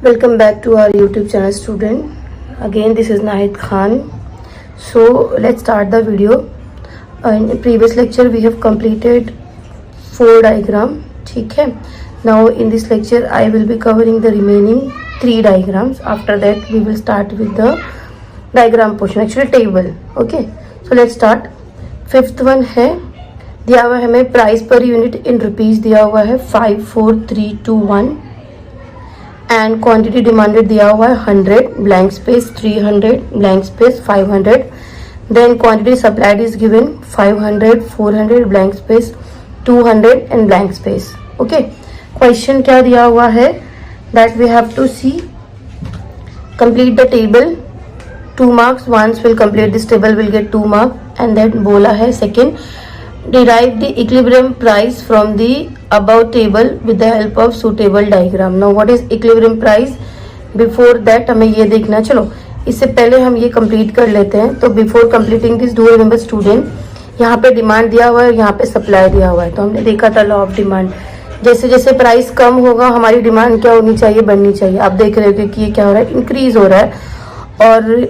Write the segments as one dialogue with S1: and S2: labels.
S1: Welcome back to our YouTube channel, student. Again, this is Nahid Khan. So let's start the video. In the previous lecture, we have completed 4 diagram. ठीक है. Now in this lecture, I will be covering the remaining 3 diagrams. After that, we will start with the diagram portion. Actually, table. Okay. So let's start. Fifth one है, दिया हुआ है हमें price per unit in rupees दिया हुआ है 54321 and quantity demanded दिया हुआ है 100 blank space 300 blank space 500 then quantity supplied is given 500 400 blank space 200 and blank space. Okay, question क्या दिया हुआ है that we have to see. Complete the table 2 marks. Once will complete this table will get 2 marks. And then बोला है second, derive the equilibrium price from the above table with the help of suitable diagram. Now what is equilibrium price? Before that हमें ये देखना. चलो इससे पहले हम ये कंप्लीट कर लेते हैं. तो before completing this do remember student, यहाँ पे डिमांड दिया हुआ है, यहाँ पे सप्लाई दिया हुआ है. तो हमने देखा था लॉ ऑफ डिमांड. जैसे जैसे प्राइस कम होगा हमारी डिमांड क्या होनी चाहिए, बढ़नी चाहिए. आप देख रहे हो कि ये क्या हो रहा है, इंक्रीज हो रहा है. और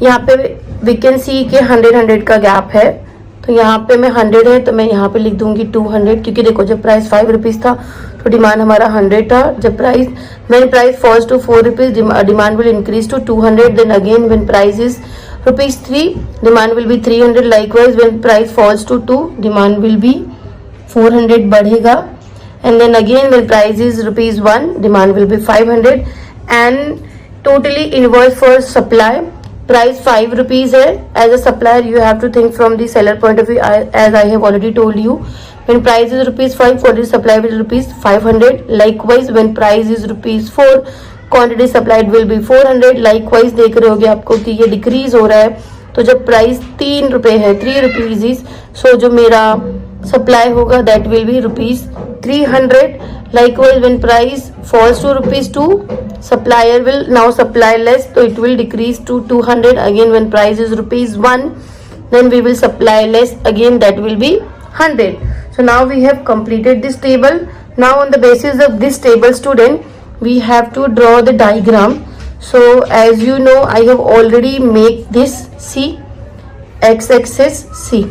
S1: यहाँ पे वी कैन सी के 100 का गैप है. तो यहाँ पे मैं 100 है तो मैं यहाँ पे लिख दूंगी 200, क्योंकि देखो जब प्राइस 5 रुपीज था तो डिमांड हमारा 100 था. जब when price falls to 4 rupees demand will increase to 200. Then again when price is ₹3 demand will be 300. Likewise when price falls to 2 demand will be 400 बढ़ेगा. And then again when price is ₹1 demand will be 500. And totally invoice for supply price 5 rupees है. As a supplier you have to think from the seller point of view, as I have already told you. When price is ₹5 quantity supply will ₹500. Likewise when price is ₹4 quantity supplied will be 400. Likewise देख रहे होगे आपको कि ये decrease हो रहा है. तो जब प्राइस 3 रुपए है, 3 रुपीज इज, सो जो मेरा सप्लाई होगा that will be ₹300. Likewise, when price falls to ₹2, supplier will now supply less, so it will decrease to 200. Again, when price is ₹1, then we will supply less. Again, that will be 100. So now we have completed this table. Now on the basis of this table, student, we have to draw the diagram. So as you know, I have already made this. See, x-axis, see,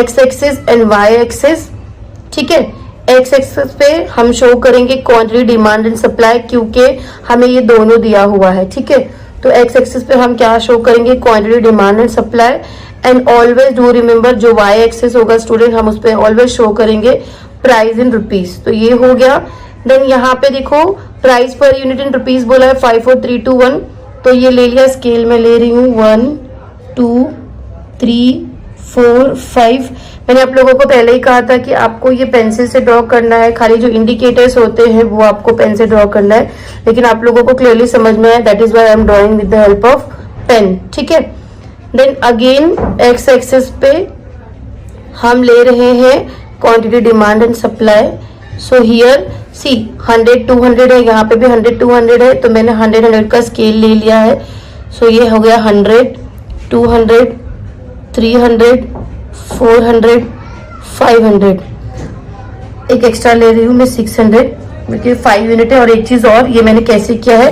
S1: x-axis and y-axis. ठीक है. X axis पे हम show करेंगे quantity demand and supply, क्योंकि हमें ये दोनों दिया हुआ है. ठीक है. तो एक्स एक्सिस पे हम क्या शो करेंगे, quantity demand and supply. And always do remember जो वाई एक्सिस होगा स्टूडेंट, हम उस पर ऑलवेज शो करेंगे प्राइस इन रुपीज. तो ये हो गया. देन यहाँ पे देखो price per unit in rupees बोला है 54321. तो ये ले लिया, स्केल में ले रही हूँ 1 2 3 4 5. मैंने आप लोगों को पहले ही कहा था कि आपको ये पेंसिल से ड्रॉ करना है. खाली जो इंडिकेटर्स होते हैं वो आपको पेन से ड्रॉ करना है, लेकिन आप लोगों को क्लियरली समझ में है. That is why I am drawing with the help of pen. ठीक है. देन अगेन एक्स एक्सिस पे हम ले रहे हैं quantity demand and supply. So here see 100 200 है, यहाँ पे भी 100 200 है. तो मैंने 100 का स्केल ले लिया है. सो ये हो गया 100 200 300 400 500. एक एक्स्ट्रा ले रही हूँ मैं 600, क्योंकि 5 यूनिट है. और एक चीज और, ये मैंने कैसे किया है,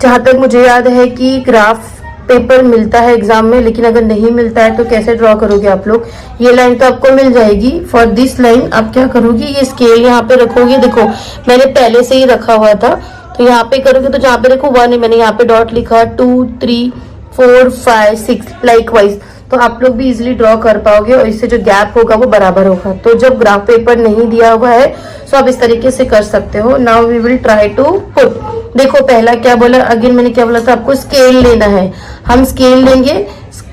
S1: जहां तक मुझे याद है कि ग्राफ पेपर मिलता है एग्जाम में, लेकिन अगर नहीं मिलता है तो कैसे ड्रॉ करोगे आप लोग. ये लाइन तो आपको मिल जाएगी. फॉर दिस लाइन आप क्या करोगे, ये स्केल यहाँ पे रखोगे. देखो मैंने पहले से ही रखा हुआ था. तो यहाँ पे करोगे तो जहाँ पे देखो 1 है, मैंने यहाँ पे डॉट लिखा 2 3 4 5 6. लाइकवाइज तो आप लोग भी इजीली ड्रॉ कर पाओगे और इससे जो गैप होगा वो बराबर होगा. तो जब ग्राफ पेपर नहीं दिया हुआ है तो आप इस तरीके से कर सकते हो. Now we will try to put. देखो पहला क्या बोला, अगेन मैंने क्या बोला था आपको, स्केल लेना है. हम स्केल लेंगे.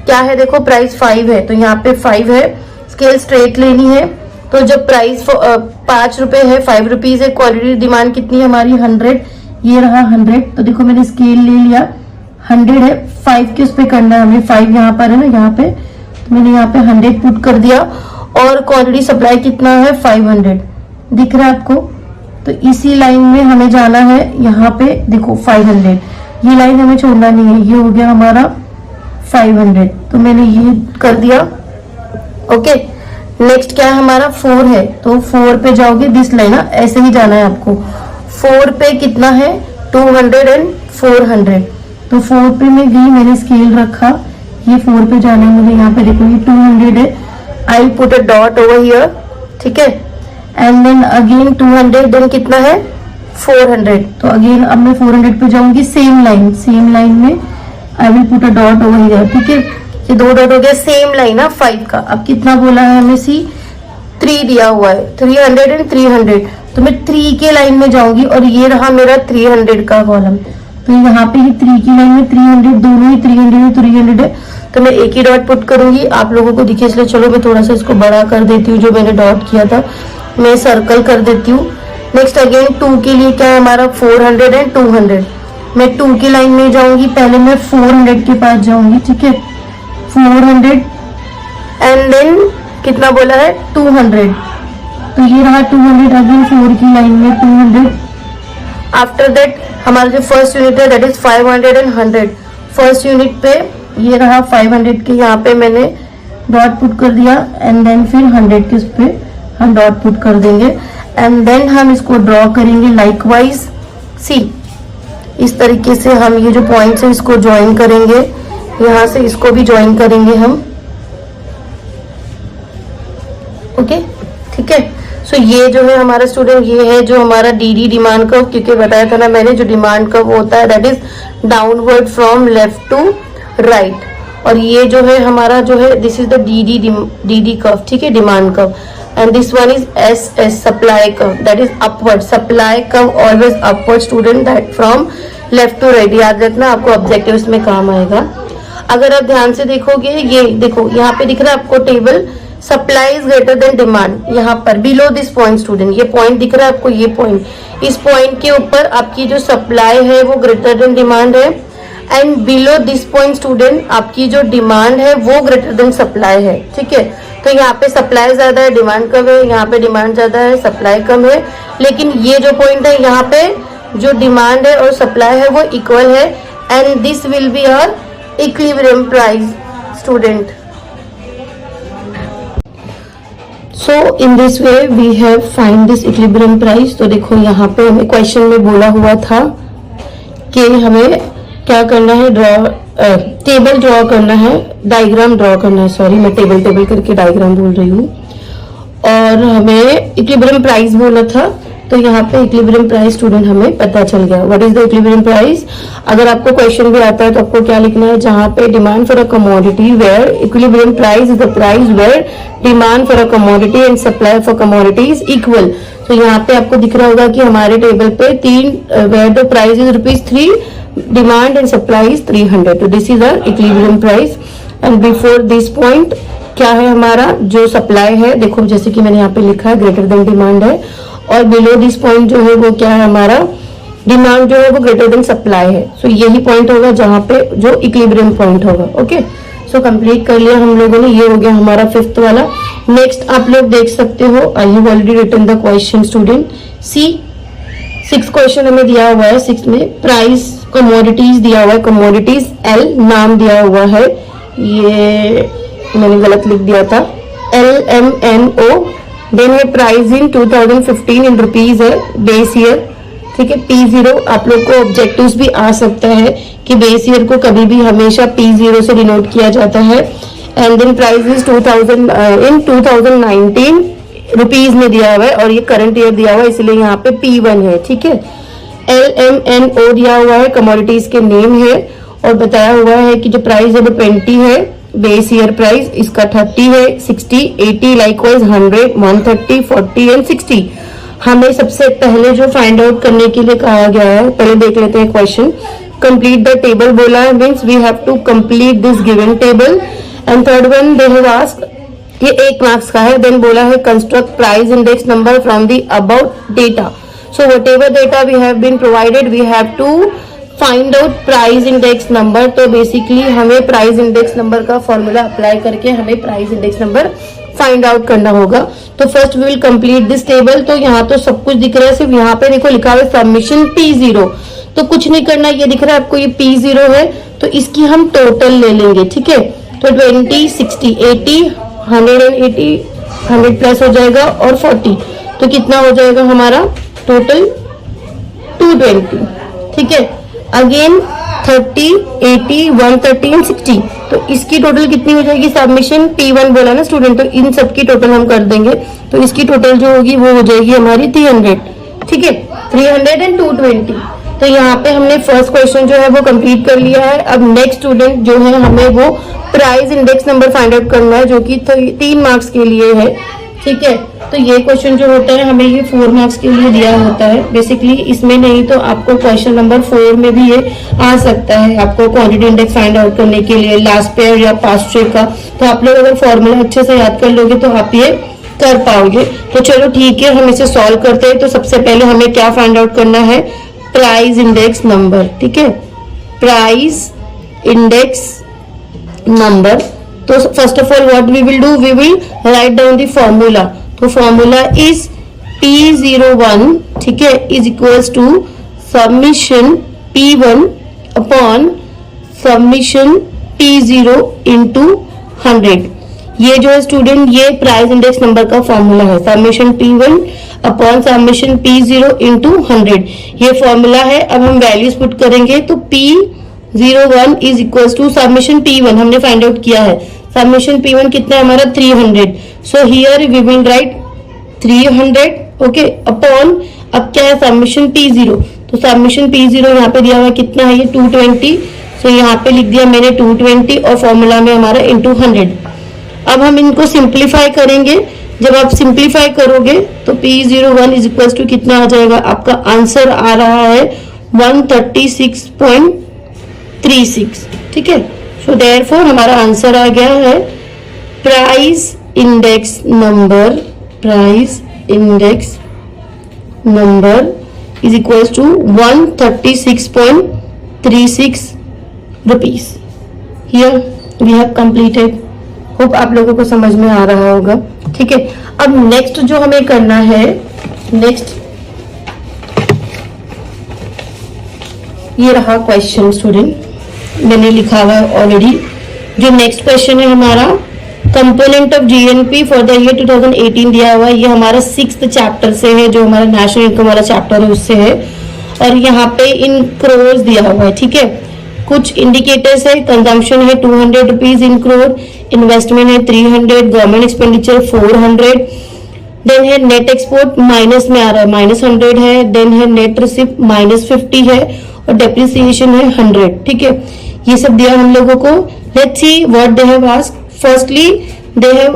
S1: क्या है, देखो प्राइस 5 है तो यहाँ पे 5 है. स्केल स्ट्रेट लेनी है. तो जब प्राइस 5 रुपए है, 5 रुपीज है, क्वालिटी डिमांड कितनी है हमारी 100. ये रहा 100. तो देखो मैंने स्केल ले लिया, 100 है, 5 के उस पे करना है हमें. 5 यहाँ पर है ना, यहाँ पे तो मैंने यहाँ पे 100 पुट कर दिया. और क्वांटिटी सप्लाई कितना है 500. दिख रहा है आपको. तो इसी लाइन में हमें जाना है. यहाँ पे देखो 500, ये लाइन हमें छोड़ना नहीं है. ये हो गया हमारा 500. तो मैंने ये कर दिया. ओके. नेक्स्ट क्या है हमारा 4 है. तो 4 पे जाओगे, दिस लाइन ऐसे ही जाना है आपको. 4 पे कितना है 200 एंड 400। तो 4 पे मैं गई, मैंने स्केल रखा, ये 4 पे जाना है मुझे। यहाँ पे देखो ये 200 है, I put a dot over here, ठीक है। एंड देन अगेन 200, देन कितना है 400। तो अगेन अब मैं 400 पे जाऊंगी, सेम लाइन में I will put a dot over here, ठीक है। ये 2 डॉट हो गया, सेम लाइन है 5 का। अब कितना बोला है हमें, सी 3 दिया हुआ है, 300 एंड 300। तो मैं 3 के लाइन में जाऊंगी और ये रहा मेरा 300 का कॉलम। तो यहाँ पे ये 3 की लाइन में 300, दोनों ही 300 है, तो मैं एक ही डॉट पुट करूंगी। आप लोगों को दिखे इसलिए चलो मैं थोड़ा सा इसको बड़ा कर देती हूँ, जो मैंने डॉट किया था मैं सर्कल कर देती हूँ। नेक्स्ट अगेन 2 के लिए क्या है हमारा 400 एंड 200। मैं 2 की लाइन में जाऊंगी, पहले मैं 400 के पास जाऊंगी, ठीक है। 400 एंड देन कितना बोला है 200। तो ये रहा 200, अगेन 4 की लाइन में 200। आफ्टर दैट हमारा जो फर्स्ट यूनिट है that is 500 and 100। First unit पे ये रहा 500 के, यहाँ पे मैंने डॉट पुट कर दिया एंड देन फिर 100 के उस पे हम डॉट पुट कर देंगे एंड देन हम इसको ड्रॉ करेंगे लाइकवाइज। सी इस तरीके से हम ये जो पॉइंट्स है इसको ज्वाइन करेंगे, यहाँ से इसको भी ज्वाइन करेंगे हम, ओके, ठीक है। सो ये जो है हमारा स्टूडेंट, ये है जो हमारा डी डिमांड कर्व, क्योंकि बताया था ना मैंने, जो डिमांड कर्व होता है that is downward from left to right. और ये जो है हमारा जो है this is the D curve, ठीक है, demand curve. And this one is S supply curve, that is upward. Supply curve always upward student, that from left to right. याद रखना, आपको ऑब्जेक्टिव में काम आएगा। अगर आप ध्यान से देखोगे, ये देखो यहाँ पे दिख रहा है आपको table, supply is greater than demand. यहाँ पर बिलो दिस पॉइंट स्टूडेंट, ये पॉइंट दिख रहा है आपको, ये पॉइंट, इस पॉइंट के ऊपर आपकी जो सप्लाई है वो ग्रेटर देन डिमांड है and below this point student आपकी जो डिमांड है वो ग्रेटर देन सप्लाई है, ठीक है। तो यहाँ पे सप्लाई ज्यादा है, डिमांड कम है, यहाँ पे डिमांड ज्यादा है, सप्लाई कम है। लेकिन ये जो पॉइंट है यहाँ पे जो डिमांड है और सप्लाई है वो इक्वल है and this will be our equilibrium price student. So in this way we have find this equilibrium price. तो देखो यहाँ पे हमें क्वेश्चन में बोला हुआ था कि हमें क्या करना है, टेबल ड्रॉ करना है, डायग्राम ड्रॉ करना है, सॉरी मैं टेबल करके डायग्राम बोल रही हूँ। और हमें इक्विलिब्रियम प्राइस बोला था, तो यहाँ पे इक्विलिब्रियम प्राइस स्टूडेंट हमें पता चल गया। What is the equilibrium price? अगर आपको क्वेश्चन भी आता है तो आपको क्या लिखना है, जहाँ पे demand for a commodity where equilibrium price is the price where demand for a commodity and supply for commodity is equal. तो यहाँ पे आपको दिख रहा होगा कि हमारे टेबल पे 3 where the price is ₹3, demand and supply is 300। तो this is our equilibrium price and before this point क्या है हमारा जो सप्लाई है, देखो जैसे कि मैंने यहाँ पे लिखा है ग्रेटर देन डिमांड है, और बिलो दिस पॉइंट जो है वो क्या है हमारा डिमांड जो है वो ग्रेटर देन सप्लाई है। सो यही पॉइंट होगा जहाँ पे जो इक्विलिब्रियम पॉइंट होगा। ओके, सो कंप्लीट कर लिया हम लोगों ने, ये हो गया हमारा 5th वाला। नेक्स्ट आप लोग देख सकते हो, I have already written the question student. See 6th question हमें दिया हुआ है, 6 में प्राइस कमोडिटीज दिया हुआ है, कमोडिटीज एल नाम दिया हुआ है, ये मैंने गलत लिख दिया था, LMNO। देन है प्राइस इन 2015 इन रुपीज है, बेस ईयर, ठीक है। P0 आप लोग को ऑब्जेक्टिव्स भी आ सकता है कि बेस ईयर को कभी भी हमेशा P0 से डिनोट किया जाता है। And then price is 2019 rupees में दिया हुआ है और ये करंट ईयर दिया हुआ है, इसलिए यहाँ पे P1 है, ठीक है। LMNO दिया हुआ है, कमोडिटीज के नेम है, और बताया हुआ है कि जो प्राइस है वो 20 है, बेस ईयर प्राइस इसका 30 है, 60, 80, लाइकवाइज 100, 130, 40 एंड 60। हमें सबसे पहले जो फाइंड आउट करने के लिए कहा गया है, पहले देख लेते हैं क्वेश्चन। कंप्लीट द टेबल बोला है, means we have to complete this given table. And third one they have asked, ये 1 मार्क्स का है। देन बोला है construct price index number from the about data. So whatever data we have been provided we have to find out price index number. तो basically हमें price index number का formula apply करके हमें price index number find out करना होगा। तो first we will complete this table. तो यहाँ तो सब कुछ दिख रहा है, सिर्फ यहाँ पे देखो लिखा हुआ है सबमिशन P0, तो कुछ नहीं करना, ये दिख रहा है आपको ये P0 है, तो इसकी हम टोटल ले लेंगे, ठीक है। तो 20, 60, 80, 180, 100 प्लस हो जाएगा और 40, तो कितना हो जाएगा हमारा टोटल 220, ठीक है। अगेन 30, 80, 130 एंड 60, तो इसकी टोटल कितनी हो जाएगी? सबमिशन P1 बोला ना स्टूडेंट, तो इन सब की टोटल हम कर देंगे, तो इसकी टोटल जो होगी वो हो जाएगी हमारी 300, ठीक है, 300 एंड 220। तो यहाँ पे हमने फर्स्ट क्वेश्चन जो है वो कंप्लीट कर लिया है। अब नेक्स्ट स्टूडेंट जो है हमें वो price index number find out करना है, जो कि 3 मार्क्स के लिए है, ठीक है। तो ये क्वेश्चन जो होता है हमें ये 4 मार्क्स के लिए दिया होता है बेसिकली, इसमें नहीं तो आपको क्वेश्चन नंबर 4 में भी ये आ सकता है, आपको क्वांटिटी इंडेक्स फाइंड आउट करने के लिए लास्ट पेयर या पास्ट पेयर का। तो आप लोग अगर फॉर्मूला अच्छे से याद कर लोगे तो आप ये कर पाओगे। तो चलो ठीक है, हम इसे सॉल्व करते हैं। तो सबसे पहले हमें क्या फाइंड आउट करना है? प्राइस इंडेक्स नंबर, ठीक है, प्राइस इंडेक्स नंबर। तो first of all what we will do, we will write down the formula. तो फॉर्मूला इज P01, ठीक है, is equals to summation P1 upon summation P0 into 100। ये जो है student ये प्राइस इंडेक्स नंबर का formula है, summation P1 upon summation P0 into 100, ये फॉर्मूला है। अब हम वैल्यूज पुट करेंगे, तो P01 is equals to summation P1 हमने फाइंड आउट किया है, सबमिशन P1 कितना है हमारा 300, so here we will write 300, okay, upon अब क्या है सबमिशन P0, तो सबमिशन P0 यहाँ पे दिया हुआ कितना है, ये 220, सो यहाँ पे लिख दिया मैंने 220 और फॉर्मूला में हमारा इंटू 100। अब हम इनको सिंप्लीफाई करेंगे, जब आप सिंप्लीफाई करोगे तो P01 इज इक्वल टू कितना आ जाएगा, आपका आंसर आ रहा है 136.36, ठीक है। सो देयरफॉर हमारा आंसर आ गया है price index number, price index number is equal to 136.36 rupees. Here we have completed. Hope आप लोगों को समझ में आ रहा होगा, ठीक है। अब नेक्स्ट जो हमें करना है, नेक्स्ट ये रहा क्वेश्चन स्टूडेंट, मैंने लिखा हुआ है ऑलरेडी। जो नेक्स्ट क्वेश्चन है हमारा component of GNP for the year 2018 दिया हुआ है, ये हमारा 6th चैप्टर से है, जो हमारा नेशनल इनकम वाला चैप्टर है उससे है, और यहाँ पे इन क्रोर्स दिया हुआ है, ठीक है। कुछ इंडिकेटर्स है, कंजम्पशन है 200 रुपीज इन क्रोर, इन्वेस्टमेंट है 300, गवर्नमेंट एक्सपेंडिचर 400, देन है नेट एक्सपोर्ट माइनस में आ रहा है -100 है, देन है नेट रिसिप्ट -50 है, और डेप्रिसिएशन है 100, ठीक है। ये सब दिया हम लोगों को। Let's see what they have asked. Firstly they have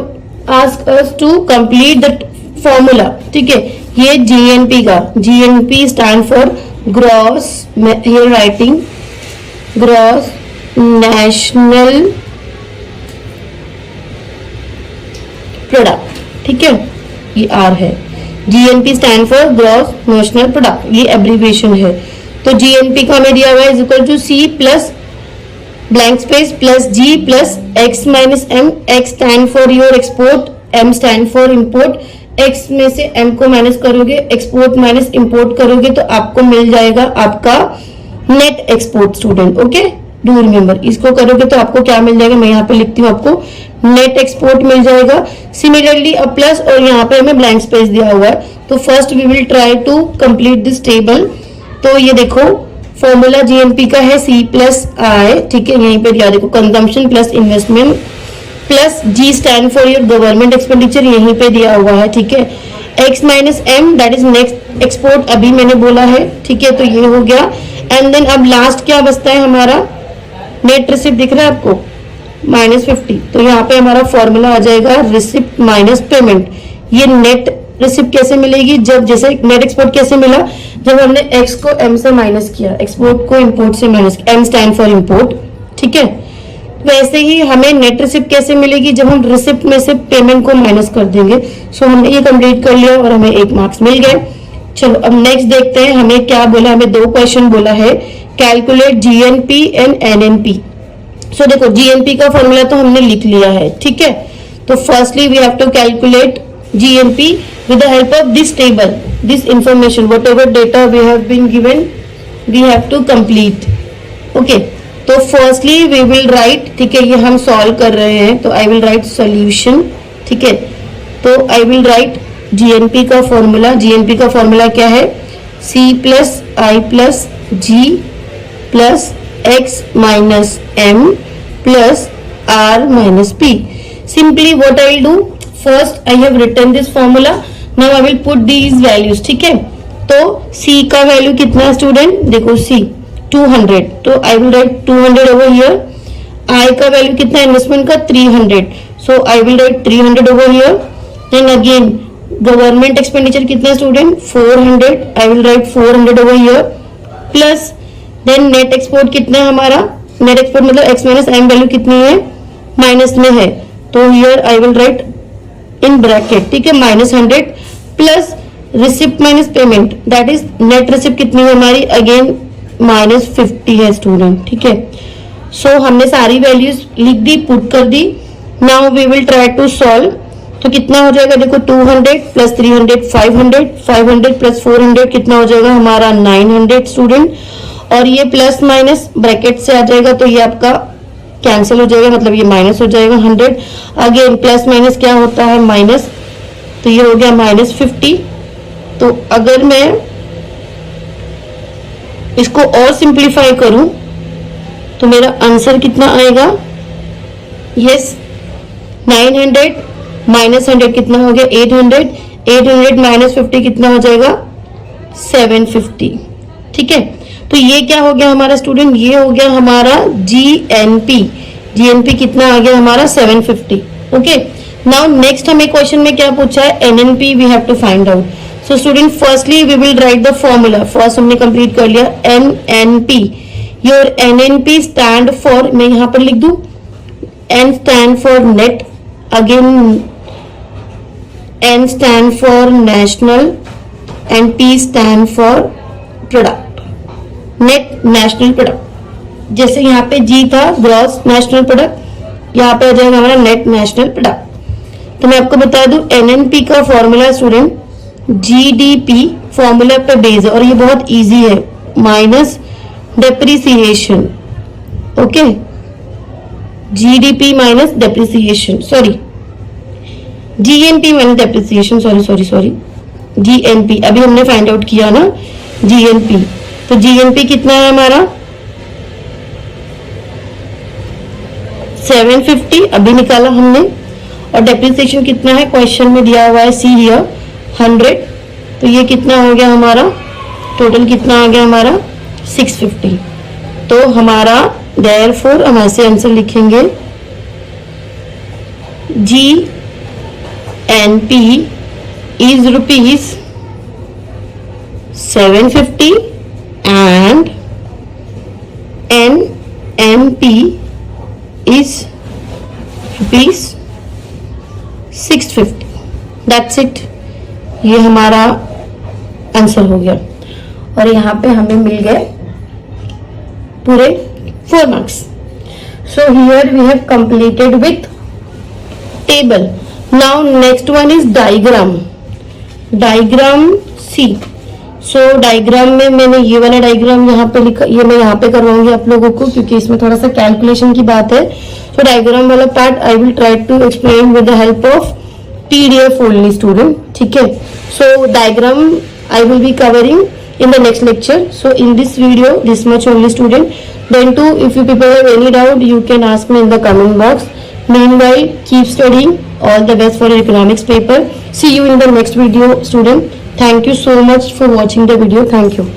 S1: asked us to complete the formula, ठीक है। ये जीएनपी का, GNP stand for gross, here writing gross national product, ठीक है, ये आर है। GNP stand for gross national product, ये एब्रीविएशन है। तो जीएनपी का हमें दिया हुआ है is equal to C plus blank space plus G plus X minus M. X stand for your export, M stand for import. X में से एम को माइनस करोगे, एक्सपोर्ट माइनस इंपोर्ट करोगे तो आपको मिल जाएगा आपका net export student, okay, do remember. इसको करोगे तो आपको क्या मिल जाएगा, मैं यहाँ पे लिखती हूँ, आपको नेट एक्सपोर्ट मिल जाएगा। सिमिलरली अब प्लस और यहाँ पे हमें ब्लैंक स्पेस दिया हुआ है, तो first we will try to complete this table. तो ये देखो फॉर्मूला जीएनपी का है सी प्लस आई, ठीक है, यहीं पे दिया देखो consumption plus investment plus G stand for your government expenditure, यहीं पे दिया हुआ है, ठीक है। X minus M that is next export, अभी मैंने बोला है, ठीक है, तो ये हो गया। एंड देन अब लास्ट क्या बचता है हमारा, नेट रिसिप्ट दिख रहा है आपको -50, तो यहाँ पे हमारा फॉर्मूला आ जाएगा रिसिप्ट माइनस पेमेंट। ये नेट रिसिप्ट कैसे मिलेगी, जब जैसे नेट एक्सपोर्ट कैसे मिला, जब हमने एक्स को एम से माइनस किया, एक्सपोर्ट को इंपोर्ट से minus, M stand for import, ठीक है। वैसे ही हमें नेट रिसिप्ट कैसे मिलेगी, जब हम रिसिप्ट में से पेमेंट को माइनस कर देंगे। सो हमने ये कंप्लीट कर लिया और हमें 1 मार्क्स मिल गए। चलो अब नेक्स्ट देखते हैं हमें क्या बोला, हमें 2 क्वेश्चन बोला है, कैलकुलेट जीएनपी एंड एनएनपी। सो देखो जीएनपी का फॉर्मूला तो हमने लिख लिया है, ठीक है। तो firstly we have to calculate GNP with the help of this table, this information, whatever data we have been given, we have to complete, okay। तो फर्स्टली वी विल राइट, ठीक है, ये हम सॉल्व कर रहे हैं, तो आई विल राइट सॉल्यूशन, ठीक है। तो आई विल राइट जीएनपी का फॉर्मूला, जीएनपी का फॉर्मूला क्या है, C plus I plus G plus X minus M plus R minus P. Simply what I will do, first I have written this formula. Now I will put these values. ठीक है, तो C का value कितना है student, देखो C 200, तो I will write 200 over here. I का value कितना है इन्वेस्टमेंट का 300, so I will write 300 over here. Then again government expenditure कितना है student 400, I will write 400 over here. Plus then net export कितना है हमारा, नेट एक्सपोर्ट मतलब x माइनस एम वैल्यू कितनी है, माइनस में है, तो here I will write in bracket, ठीक है, -100 plus receipt minus payment, that is net receipt कितनी है हमारी, अगेन -50 है स्टूडेंट, ठीक है. सो हमने सारी वैल्यूज लिख दी, पुट कर दी. Now we will try to solve. तो कितना हो जाएगा, देखो 200 प्लस 300 500, 500 प्लस 400 कितना हो जाएगा हमारा 900 स्टूडेंट. और ये प्लस माइनस ब्रैकेट से आ जाएगा, तो ये आपका कैंसिल हो जाएगा, मतलब ये माइनस हो जाएगा 100. अगेन प्लस माइनस क्या होता है माइनस, तो ये हो गया -50. तो अगर मैं इसको और सिंप्लीफाई करूं तो मेरा आंसर कितना आएगा, यस 900 माइनस 100 कितना हो गया 800, 800 माइनस 50 कितना हो जाएगा 750. ठीक है, तो ये क्या हो गया हमारा स्टूडेंट, ये हो गया हमारा GNP. GNP कितना आ गया हमारा 750. ओके, नाउ नेक्स्ट हमें क्वेश्चन में क्या पूछा है, NNP we have to find out. So student firstly we will write the formula. First हमने कंप्लीट कर लिया NNP. Your NNP stand for, मैं यहां पर लिख दूं N stand for net, again N stand for national and P stand for product, net national product. जैसे यहाँ पे G था ग्रॉस नेशनल प्रोडक्ट, यहाँ पे आ जाएगा हमारा नेट नेशनल प्रोडक्ट. तो मैं आपको बता दूं NNP का फॉर्मूला स्टूडेंट GDP फॉर्मूला पे बेस है और ये बहुत इजी है, minus depreciation. Okay, GDP minus depreciation, sorry GNP minus depreciation, sorry GNP अभी हमने फाइंड आउट किया ना GNP. तो GNP कितना है हमारा 750 अभी निकाला हमने, और डेप्रिसिएशन कितना है क्वेश्चन में दिया हुआ है सी हियर 100. तो ये कितना हो गया हमारा, टोटल कितना आ गया हमारा 650. तो हमारा देयरफॉर हम ऐसे आंसर लिखेंगे GNP is rupees 750 and NNP is rupees 650. That's it. ये हमारा आंसर हो गया और यहाँ पे हमें मिल गए पूरे 4 marks. So here we have completed with table. Now next one is diagram. Diagram see. सो डायग्राम में मैंने ये वाला डायग्राम यहाँ पे लिखा, ये मैं यहाँ पे करवाऊंगी आप लोगों को क्योंकि इसमें थोड़ा सा कैलकुलेशन की बात है. सो डायग्राम वाला part I will try to explain with the help of PDF only student. ठीक है, so diagram I will be covering in the next lecture. So in this video this much only student. Then too if you people have any doubt you can ask me in the comment box. Meanwhile keep studying. All the best for your economics paper. See you in the next video student. Thank you so much for watching the video. Thank you.